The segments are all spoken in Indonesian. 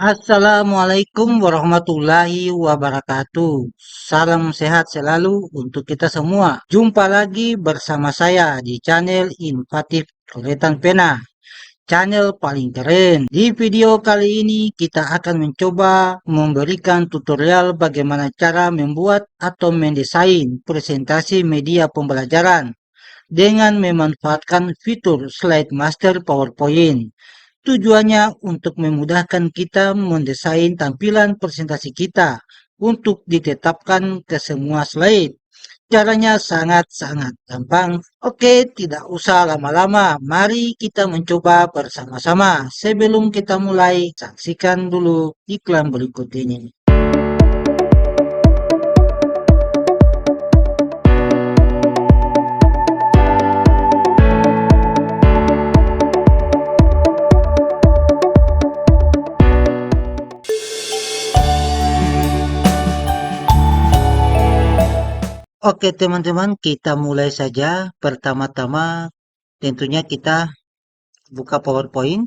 Assalamualaikum warahmatullahi wabarakatuh. Salam sehat selalu untuk kita semua. Jumpa lagi bersama saya di channel Innovatif Coretan Pena, channel paling keren. Di video kali ini kita akan mencoba memberikan tutorial bagaimana cara membuat atau mendesain presentasi media pembelajaran dengan memanfaatkan fitur Slide Master PowerPoint. Tujuannya untuk memudahkan kita mendesain tampilan presentasi kita untuk ditetapkan ke semua slide. Caranya sangat-sangat gampang. Oke, tidak usah lama-lama. Mari kita mencoba bersama-sama. Sebelum kita mulai, saksikan dulu iklan berikut ini. Oke, teman-teman, kita mulai saja. Pertama-tama, tentunya kita buka PowerPoint.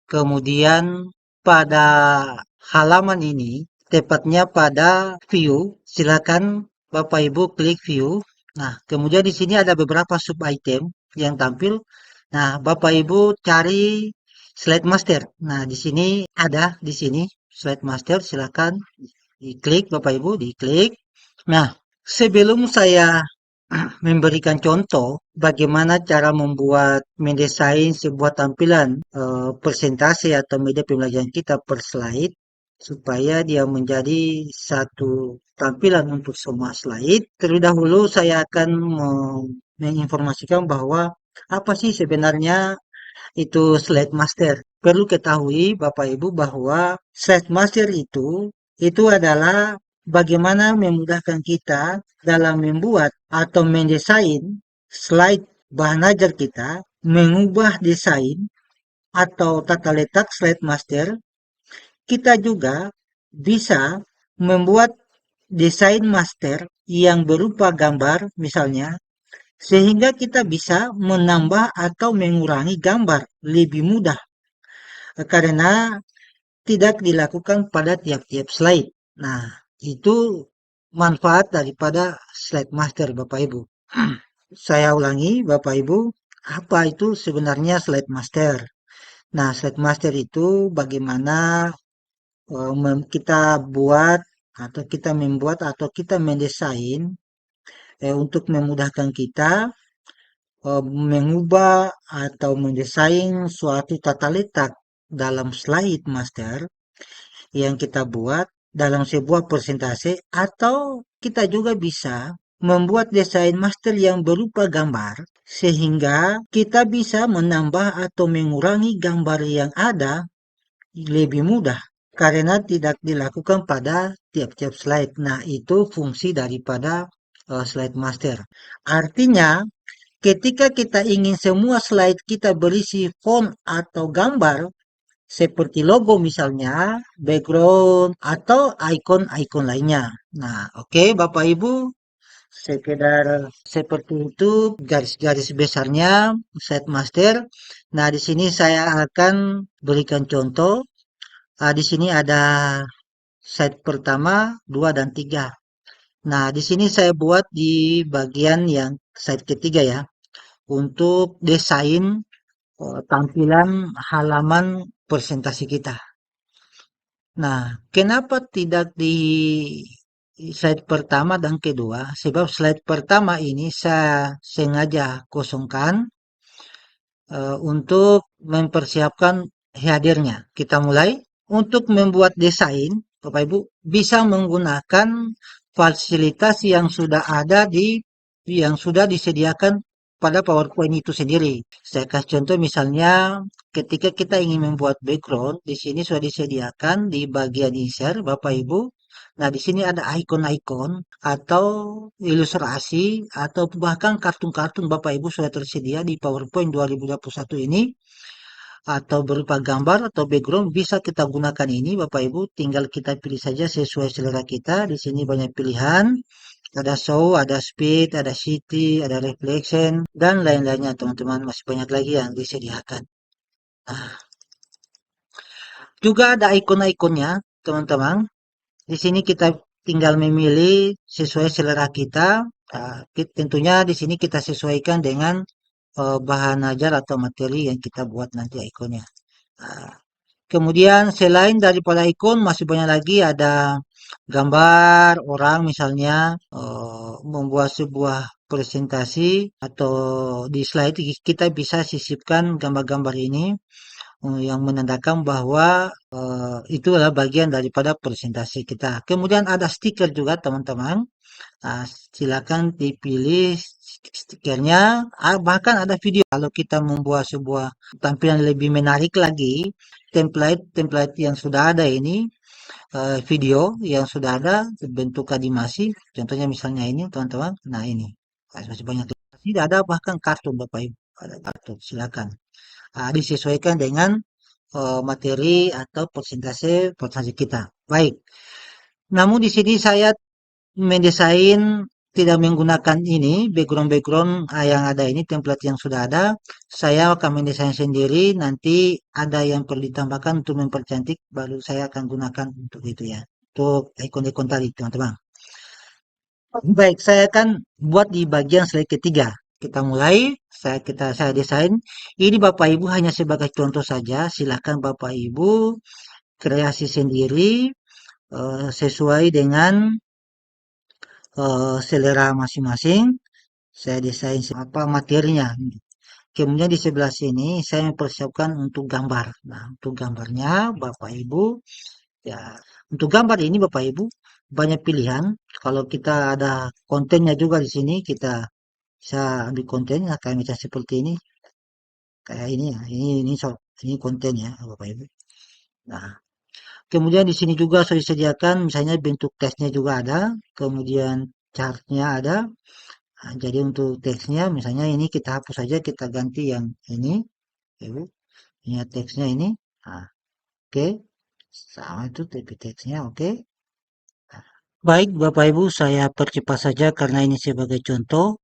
Kemudian pada halaman ini, tepatnya pada view, silakan Bapak Ibu klik view. Nah, kemudian di sini ada beberapa sub item yang tampil. Nah, Bapak Ibu cari slide master. Nah, di sini ada di sini slide master, silakan diklik Bapak Ibu, diklik. Nah, sebelum saya memberikan contoh bagaimana cara membuat mendesain sebuah tampilan presentasi atau media pembelajaran kita per slide supaya dia menjadi satu tampilan untuk semua slide. Terlebih dahulu saya akan menginformasikan bahwa apa sih sebenarnya itu slide master. Perlu ketahui Bapak Ibu bahwa slide master itu adalah bagaimana memudahkan kita dalam membuat atau mendesain slide bahan ajar kita, mengubah desain atau tata letak slide master. Kita juga bisa membuat desain master yang berupa gambar misalnya, sehingga kita bisa menambah atau mengurangi gambar lebih mudah karena tidak dilakukan pada tiap-tiap slide. Nah, itu manfaat daripada slide master Bapak Ibu. Saya ulangi Bapak Ibu, apa itu sebenarnya slide master? Nah, slide master itu bagaimana kita buat atau kita membuat atau kita mendesain untuk memudahkan kita mengubah atau mendesain suatu tata letak dalam slide master yang kita buat dalam sebuah presentasi, atau kita juga bisa membuat desain master yang berupa gambar sehingga kita bisa menambah atau mengurangi gambar yang ada lebih mudah karena tidak dilakukan pada tiap-tiap slide. Nah, itu fungsi daripada slide master. Artinya, ketika kita ingin semua slide kita berisi font atau gambar, seperti logo misalnya, background, atau icon-icon lainnya. Nah, oke, Bapak Ibu, sekedar seperti itu garis-garis besarnya slide master. Nah, di sini saya akan berikan contoh. Di sini ada slide pertama, 2 dan 3. Nah, di sini saya buat di bagian yang slide ketiga ya, untuk desain tampilan halaman presentasi kita. Nah, kenapa tidak di slide pertama dan kedua? Sebab slide pertama ini saya sengaja kosongkan untuk mempersiapkan hadirnya. Kita mulai. Untuk membuat desain, Bapak Ibu bisa menggunakan fasilitas yang sudah ada yang sudah disediakan pada PowerPoint itu sendiri. Saya kasih contoh misalnya ketika kita ingin membuat background, di sini sudah disediakan di bagian insert Bapak Ibu. Nah, di sini ada icon-icon atau ilustrasi atau bahkan kartun-kartun Bapak Ibu sudah tersedia di PowerPoint 2021 ini atau berupa gambar atau background bisa kita gunakan ini Bapak Ibu, tinggal kita pilih saja sesuai selera kita. Di sini banyak pilihan, ada show, ada speed, ada city, ada reflection, dan lain-lainnya teman-teman, masih banyak lagi yang disediakan. Nah, Juga ada ikon-ikonnya, teman-teman. Di sini kita tinggal memilih sesuai selera kita. Tentunya di sini kita sesuaikan dengan bahan ajar atau materi yang kita buat nanti ikonnya. Nah, kemudian selain daripada ikon masih banyak lagi ada gambar orang misalnya membuat sebuah presentasi atau di slide kita bisa sisipkan gambar-gambar ini yang menandakan bahwa itu adalah bagian daripada presentasi kita. Kemudian ada stiker juga teman-teman. Nah, silakan dipilih stikernya. Bahkan ada video kalau kita membuat sebuah tampilan lebih menarik lagi, template yang sudah ada ini, video yang sudah ada bentuk animasi, contohnya misalnya ini teman-teman. Nah ini masih banyak. Tidak ada bahkan kartun Bapak Ibu, ada kartun. Silakan. Disesuaikan dengan materi atau presentasi kita. Baik. Namun di sini saya mendesain tidak menggunakan ini background-background yang ada ini template yang sudah ada. Saya akan mendesain sendiri. Nanti ada yang perlu ditambahkan untuk mempercantik, baru saya akan gunakan untuk itu ya. Untuk ikon-ikon tadi, teman-teman. Baik, saya akan buat di bagian slide ketiga. Kita mulai. Saya desain. Ini Bapak Ibu hanya sebagai contoh saja. Silakan Bapak Ibu kreasi sendiri sesuai dengan selera masing-masing. Saya desain apa materinya. Kemudian di sebelah sini saya mempersiapkan untuk gambar. Nah, untuk gambarnya Bapak Ibu, ya, untuk gambar ini Bapak Ibu banyak pilihan. Kalau kita ada kontennya juga di sini, kita bisa ambil kontennya kayak misalnya seperti ini, kayak ini ya. Ini konten ya Bapak Ibu. Nah, kemudian di sini juga saya sediakan misalnya bentuk teksnya juga ada, kemudian chartnya ada. Nah, jadi untuk teksnya misalnya ini kita hapus saja, kita ganti yang ini, Ibu. Ini teksnya ini. Nah, oke. Sama itu tapi teksnya oke. Baik, Bapak Ibu, saya percepat saja karena ini sebagai contoh.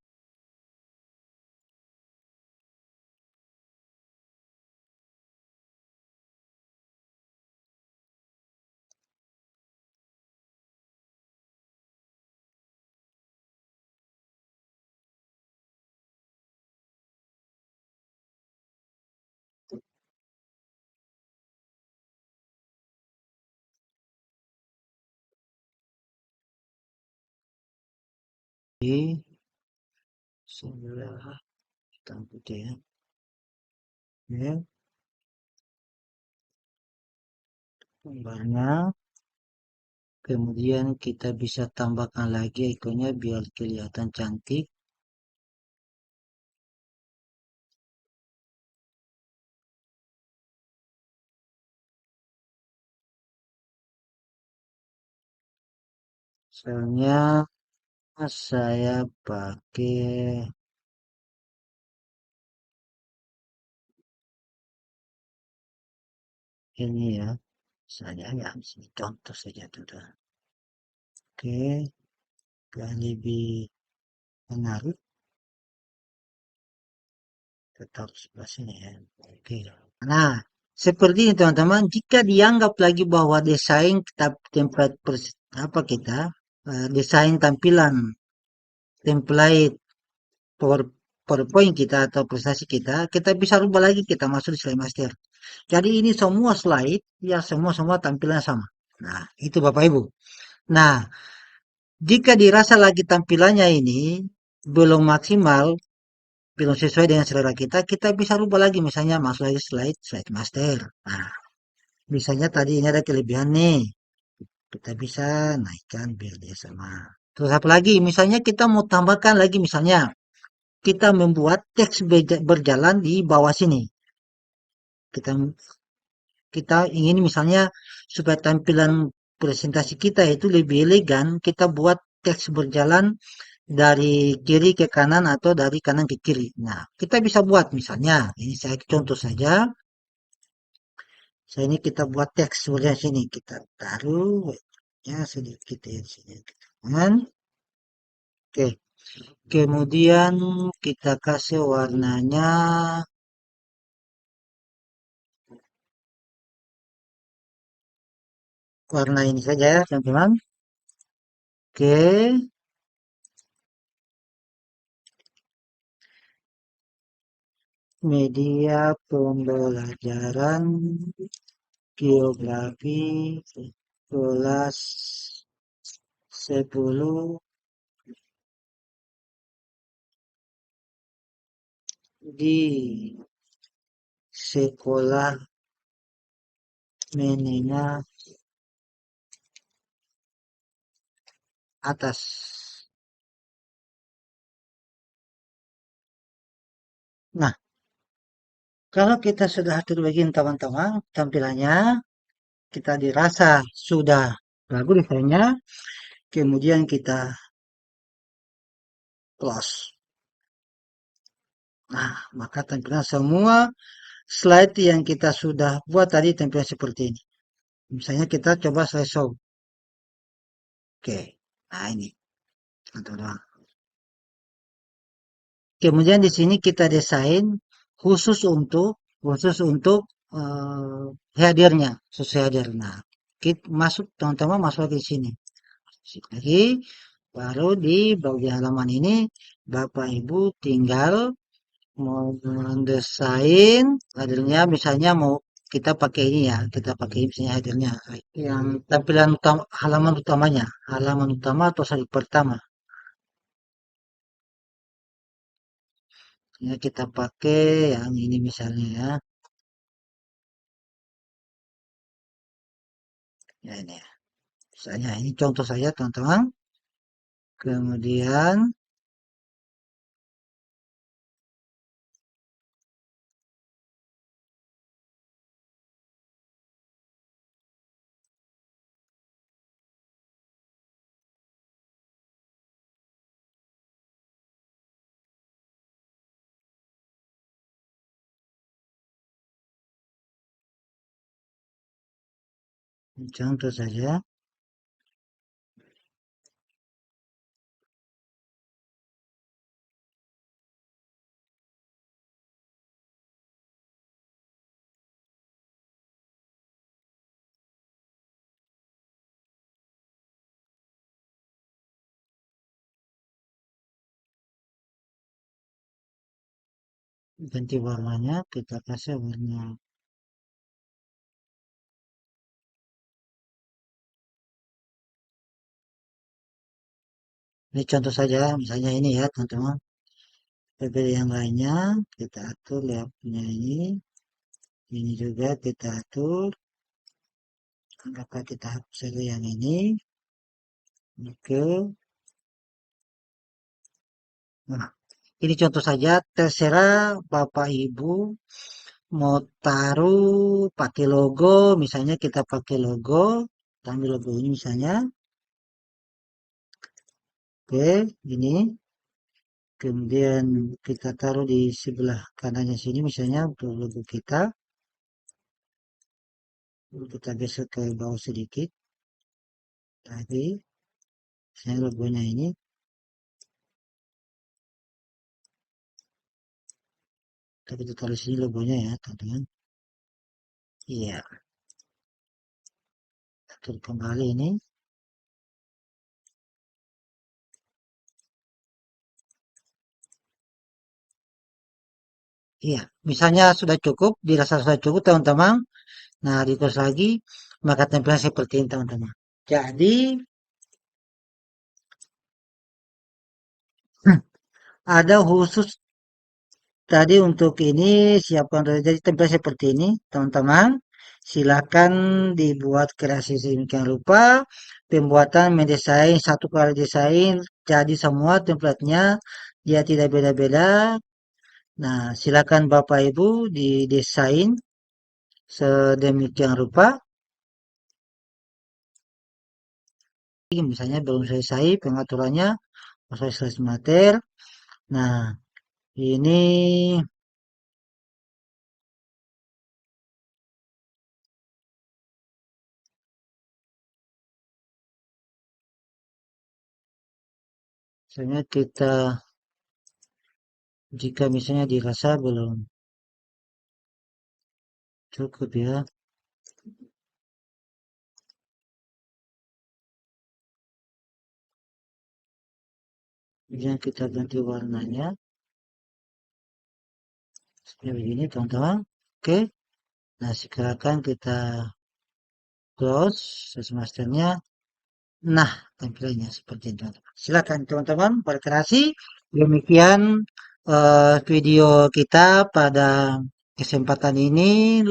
Di sebelah hitam putih ya. Ya, gambarnya. Kemudian kita bisa tambahkan lagi ikonnya biar kelihatan cantik. Misalnya saya pakai ini ya. Saya ya, sini contoh saja sudah. Oke, biar lebih menarik. Tetap sebelah sini ya. Oke. Nah, seperti ini teman-teman, jika dianggap lagi bahwa desain template apa kita, desain tampilan template Power- PowerPoint kita atau presentasi kita, kita bisa rubah lagi, kita masuk di slide master. Jadi ini semua slide, ya semua tampilan sama. Nah, itu Bapak Ibu. Nah, jika dirasa lagi tampilannya ini belum maksimal, belum sesuai dengan selera kita, kita bisa rubah lagi. Misalnya masuk lagi slide master. Nah, misalnya tadi ini ada kelebihan nih. Kita bisa naikkan biar dia sama. Terus apa lagi? Misalnya kita mau tambahkan lagi misalnya kita membuat teks berjalan di bawah sini. Kita kita ingin misalnya supaya tampilan presentasi kita itu lebih elegan, kita buat teks berjalan dari kiri ke kanan atau dari kanan ke kiri. Nah, kita bisa buat misalnya, ini saya contoh saja. Saya ini kita buat teks sebenarnya sini kita taruh ya sedikit ya sini. Kan? Oke. Kemudian kita kasih warnanya warna ini saja ya, teman-teman. Oke, media pembelajaran geografi kelas 10 di sekolah menengah atas. Nah, kalau kita sudah atur begini teman-teman, tampilannya kita dirasa sudah bagus desainnya, kemudian kita close. Nah, maka tampilan semua slide yang kita sudah buat tadi tampilan seperti ini. Misalnya kita coba slideshow. Oke, nah ini. Teman-teman. Kemudian di sini kita desain khusus untuk khusus untuk headernya, khusus header. Nah, kita masuk teman-teman masuk lagi di sini. Masuk lagi, baru di bagian halaman ini Bapak Ibu tinggal mau mendesain headernya, misalnya mau kita pakai ini ya, kita pakai misalnya headernya yang tampilan utama, halaman utama atau slide pertama. Ya, kita pakai yang ini misalnya ya. Ya ini ya. Misalnya ini contoh saja teman-teman. Kemudian contoh saja. Ganti warnanya, kita kasih warna. Ini contoh saja, misalnya ini ya teman-teman. Tapi yang lainnya kita atur layoutnya ini juga kita atur. Maka kita hapus saja yang ini. Oke. Nah, ini contoh saja. Terserah Bapak Ibu mau taruh pakai logo, misalnya kita pakai logo, kita ambil logo ini misalnya. Oke, ini. Kemudian kita taruh di sebelah kanannya sini misalnya untuk logo kita. Kita geser ke bawah sedikit. Tadi, misalnya logonya ini. Kita taruh sini logonya ya, teman-teman. Iya, atur kembali ini. Iya, misalnya sudah cukup, dirasa sudah cukup teman-teman. Nah, request lagi, maka tampilan seperti ini teman-teman. Jadi, ada khusus tadi untuk ini siapkan jadi template seperti ini, teman-teman. Silakan dibuat kreasi sedemikian rupa. Pembuatan mendesain satu kali desain jadi semua templatenya dia tidak beda-beda. Nah, silakan Bapak Ibu didesain sedemikian rupa. Misalnya belum selesai pengaturannya, masuk selesai materi. Nah, ini misalnya kita jika misalnya dirasa belum cukup ya. Kemudian kita ganti warnanya seperti begini teman-teman. Oke, nah sekarang kita close search masternya. Nah, tampilannya seperti itu. Silakan teman-teman berkreasi. Demikian video kita pada kesempatan ini.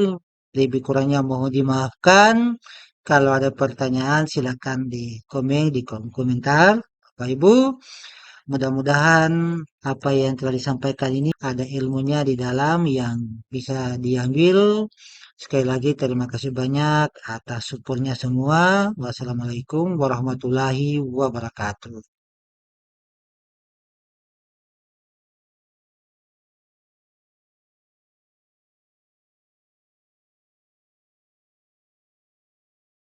Lebih kurangnya mohon dimaafkan. Kalau ada pertanyaan silakan di komen di kolom komentar. Bapak Ibu, mudah-mudahan apa yang telah disampaikan ini ada ilmunya di dalam yang bisa diambil. Sekali lagi terima kasih banyak atas supportnya semua. Wassalamualaikum warahmatullahi wabarakatuh.